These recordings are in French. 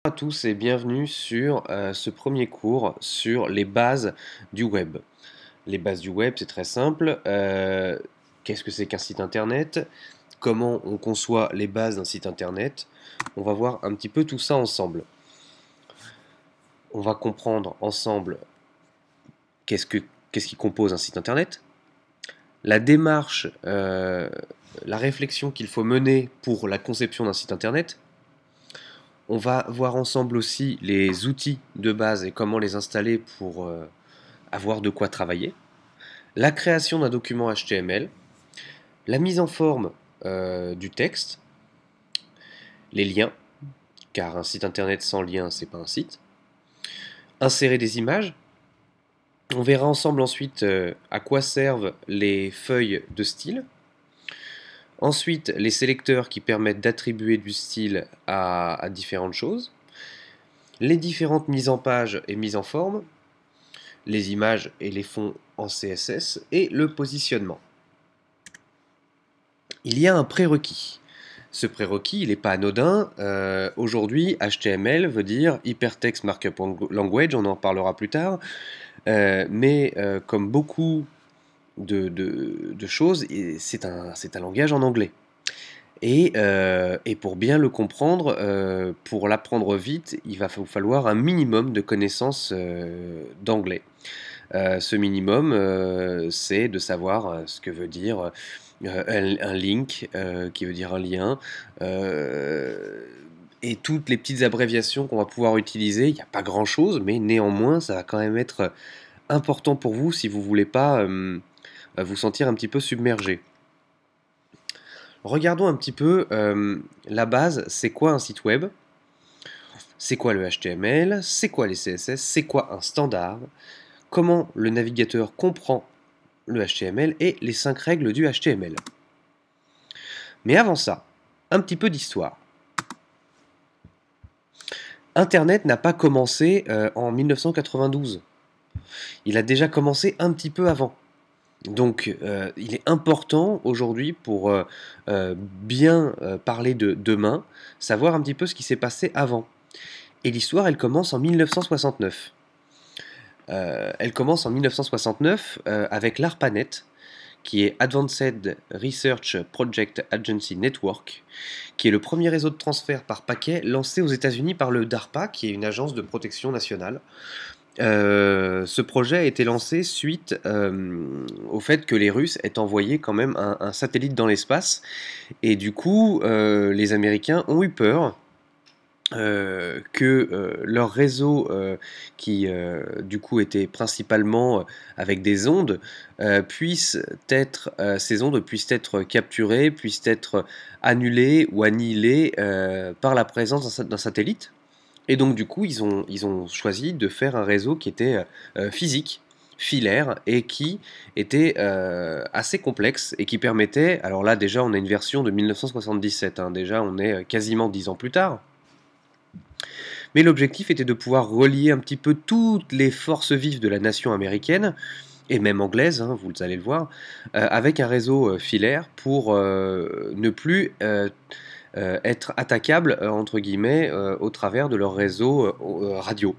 Bonjour à tous et bienvenue sur ce premier cours sur les bases du web. Les bases du web, c'est très simple. Qu'est-ce que c'est qu'un site internet? Comment on conçoit les bases d'un site internet? On va voir un petit peu tout ça ensemble. On va comprendre ensemble qu'est-ce qui compose un site internet, la démarche, la réflexion qu'il faut mener pour la conception d'un site internet. On va voir ensemble aussi les outils de base et comment les installer pour avoir de quoi travailler. La création d'un document HTML, la mise en forme du texte, les liens, car un site internet sans lien, c'est pas un site. Insérer des images. On verra ensemble ensuite à quoi servent les feuilles de style. Ensuite, les sélecteurs qui permettent d'attribuer du style à différentes choses. Les différentes mises en page et mises en forme. Les images et les fonds en CSS et le positionnement. Il y a un prérequis. Ce prérequis, il n'est pas anodin. Aujourd'hui, HTML veut dire Hypertext Markup Language, on en parlera plus tard. Mais comme beaucoup de choses, c'est un langage en anglais. Et pour bien le comprendre, pour l'apprendre vite, il va vous falloir un minimum de connaissances d'anglais. Ce minimum, c'est de savoir ce que veut dire un link, qui veut dire un lien, et toutes les petites abréviations qu'on va pouvoir utiliser. Il n'y a pas grand-chose, mais néanmoins, ça va quand même être important pour vous si vous ne voulez pas vous sentir un petit peu submergé. Regardons un petit peu la base, c'est quoi un site web? C'est quoi le HTML? C'est quoi les CSS? C'est quoi un standard? Comment le navigateur comprend le HTML et les 5 règles du HTML. Mais avant ça, un petit peu d'histoire. Internet n'a pas commencé en 1992. Il a déjà commencé un petit peu avant. Donc il est important aujourd'hui pour bien parler de demain, savoir un petit peu ce qui s'est passé avant. Et l'histoire, elle commence en 1969. Elle commence en 1969 avec l'ARPANET, qui est Advanced Research Project Agency Network, qui est le premier réseau de transfert par paquet lancé aux États-Unis par le DARPA, qui est une agence de protection nationale. Ce projet a été lancé suite au fait que les Russes aient envoyé quand même un satellite dans l'espace, et du coup, les Américains ont eu peur que leur réseau, qui du coup était principalement avec des ondes, ces ondes puissent être capturées, puissent être annulées ou annihilées par la présence d'un satellite. Et donc du coup, ils ont choisi de faire un réseau qui était physique, filaire, et qui était assez complexe, et qui permettait, alors là déjà on a une version de 1977, hein, déjà on est quasiment 10 ans plus tard, mais l'objectif était de pouvoir relier un petit peu toutes les forces vives de la nation américaine, et même anglaise, hein, vous allez le voir, avec un réseau filaire pour ne plus être attaquables, entre guillemets, au travers de leur réseau radio.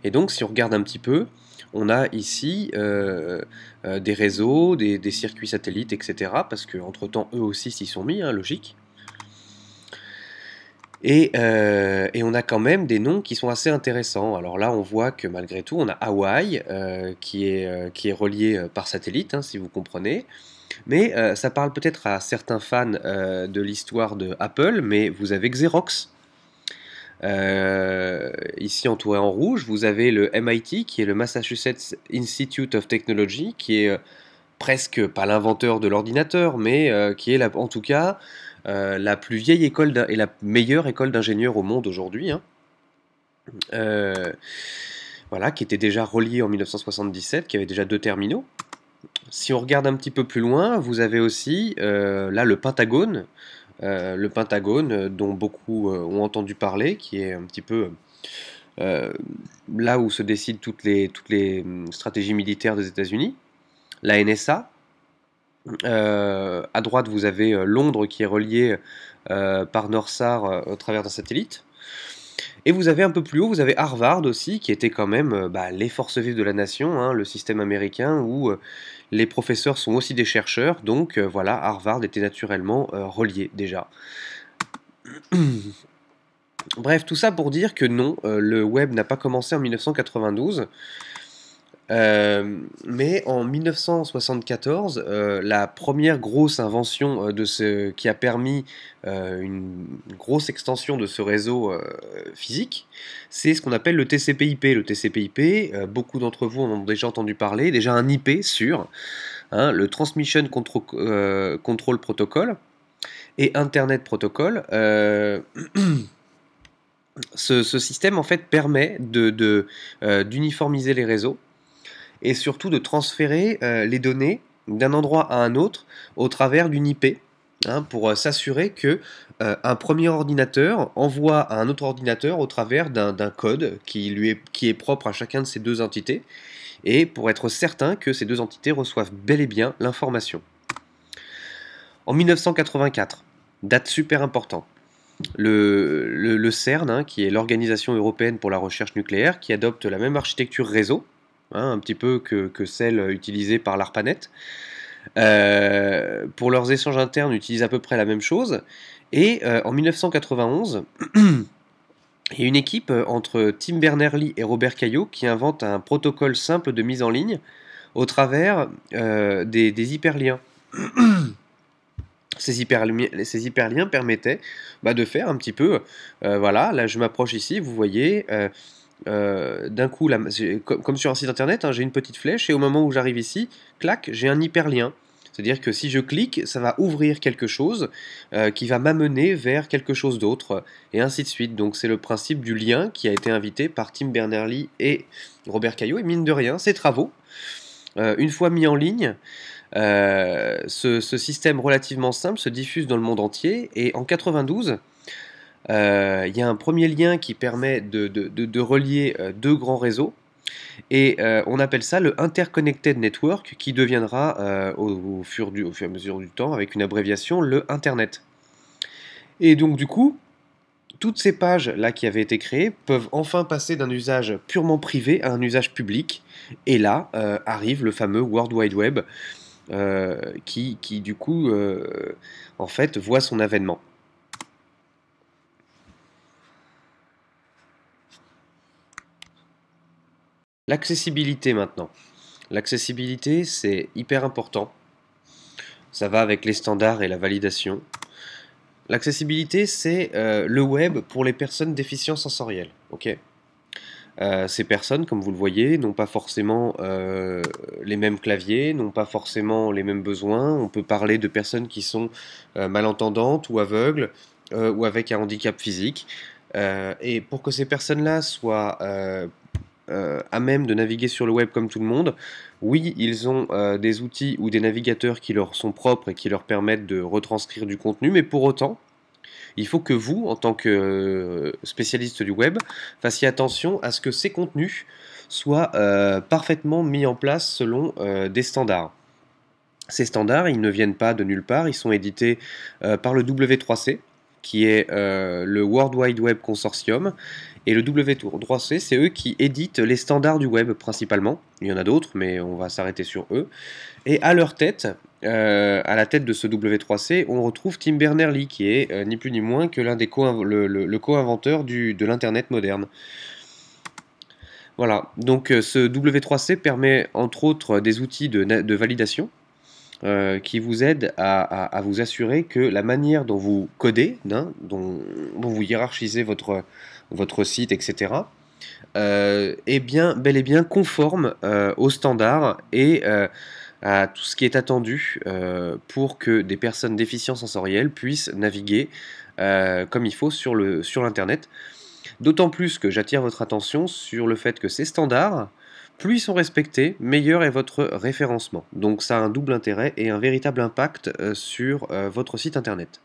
Et donc si on regarde un petit peu, on a ici des réseaux, des circuits satellites, etc. Parce qu'entre-temps, eux aussi s'y sont mis, hein, logique. Et on a quand même des noms qui sont assez intéressants. Alors là, on voit que malgré tout, on a Hawaï qui est relié par satellite, hein, si vous comprenez. Mais ça parle peut-être à certains fans de l'histoire de Apple, mais vous avez Xerox. Ici entouré en rouge, vous avez le MIT, qui est le Massachusetts Institute of Technology, qui est presque pas l'inventeur de l'ordinateur, mais qui est en tout cas la plus vieille école et la meilleure école d'ingénieurs au monde aujourd'hui, hein. Voilà, qui était déjà reliée en 1977, qui avait déjà 2 terminaux. Si on regarde un petit peu plus loin, vous avez aussi là le Pentagone, dont beaucoup ont entendu parler, qui est un petit peu là où se décident toutes les stratégies militaires des États-Unis. La NSA. À droite, vous avez Londres qui est relié par NorthStar au travers d'un satellite. Et vous avez un peu plus haut, vous avez Harvard aussi, qui était quand même les forces vives de la nation, hein, le système américain où les professeurs sont aussi des chercheurs, donc voilà, Harvard était naturellement relié déjà. Bref, tout ça pour dire que non, le web n'a pas commencé en 1992. Mais en 1974, la première grosse invention qui a permis une grosse extension de ce réseau physique, c'est ce qu'on appelle le TCP/IP. Le TCP/IP, beaucoup d'entre vous en ont déjà entendu parler, déjà un IP sûr, hein, le Transmission Control Protocol et Internet Protocol. Ce système en fait permet d'uniformiser les réseaux et surtout de transférer les données d'un endroit à un autre au travers d'une IP, hein, pour s'assurer que un premier ordinateur envoie à un autre ordinateur au travers d'un code qui est propre à chacun de ces deux entités, et pour être certain que ces deux entités reçoivent bel et bien l'information. En 1984, date super importante, le CERN, hein, qui est l'Organisation européenne pour la recherche nucléaire, qui adopte la même architecture réseau, hein, un petit peu que celle utilisée par l'ARPANET. Pour leurs échanges internes, utilisent à peu près la même chose. Et en 1991, il y a une équipe entre Tim Berners-Lee et Robert Caillot qui invente un protocole simple de mise en ligne au travers des hyperliens. Ces hyperliens permettaient de faire un petit peu, voilà, là je m'approche ici, vous voyez, d'un coup, là, comme sur un site internet, hein, j'ai une petite flèche et au moment où j'arrive ici, clac, j'ai un hyperlien. C'est-à-dire que si je clique, ça va ouvrir quelque chose qui va m'amener vers quelque chose d'autre, et ainsi de suite. Donc c'est le principe du lien qui a été invité par Tim Berners-Lee et Robert Caillot, et mine de rien, ces travaux, une fois mis en ligne, ce système relativement simple se diffuse dans le monde entier, et en 92, il y a un premier lien qui permet de relier deux grands réseaux, et on appelle ça le Interconnected Network, qui deviendra au fur et à mesure du temps, avec une abréviation, le Internet. Et donc du coup, toutes ces pages là qui avaient été créées peuvent enfin passer d'un usage purement privé à un usage public, et là arrive le fameux World Wide Web, qui du coup en fait voit son avènement. L'accessibilité maintenant. L'accessibilité, c'est hyper important. Ça va avec les standards et la validation. L'accessibilité, c'est le web pour les personnes déficientes sensorielles. Ok. Ces personnes, comme vous le voyez, n'ont pas forcément les mêmes claviers, n'ont pas forcément les mêmes besoins. On peut parler de personnes qui sont malentendantes ou aveugles ou avec un handicap physique. Et pour que ces personnes-là soient à même de naviguer sur le web comme tout le monde, oui, ils ont des outils ou des navigateurs qui leur sont propres et qui leur permettent de retranscrire du contenu, mais pour autant, il faut que vous, en tant que spécialiste du web, fassiez attention à ce que ces contenus soient parfaitement mis en place selon des standards. Ces standards, ils ne viennent pas de nulle part, ils sont édités par le W3C, qui est le World Wide Web Consortium, et le W3C, c'est eux qui éditent les standards du web principalement. Il y en a d'autres, mais on va s'arrêter sur eux. Et à leur tête, à la tête de ce W3C, on retrouve Tim Berners-Lee, qui est ni plus ni moins que l'un des le co-inventeur de l'Internet moderne. Voilà, donc ce W3C permet entre autres des outils de validation qui vous aident à vous assurer que la manière dont vous codez, hein, dont vous hiérarchisez votre site, etc., est bel et bien conforme aux standards et à tout ce qui est attendu pour que des personnes déficientes sensorielles puissent naviguer comme il faut sur l'Internet. D'autant plus que j'attire votre attention sur le fait que ces standards, plus ils sont respectés, meilleur est votre référencement. Donc ça a un double intérêt et un véritable impact sur votre site internet.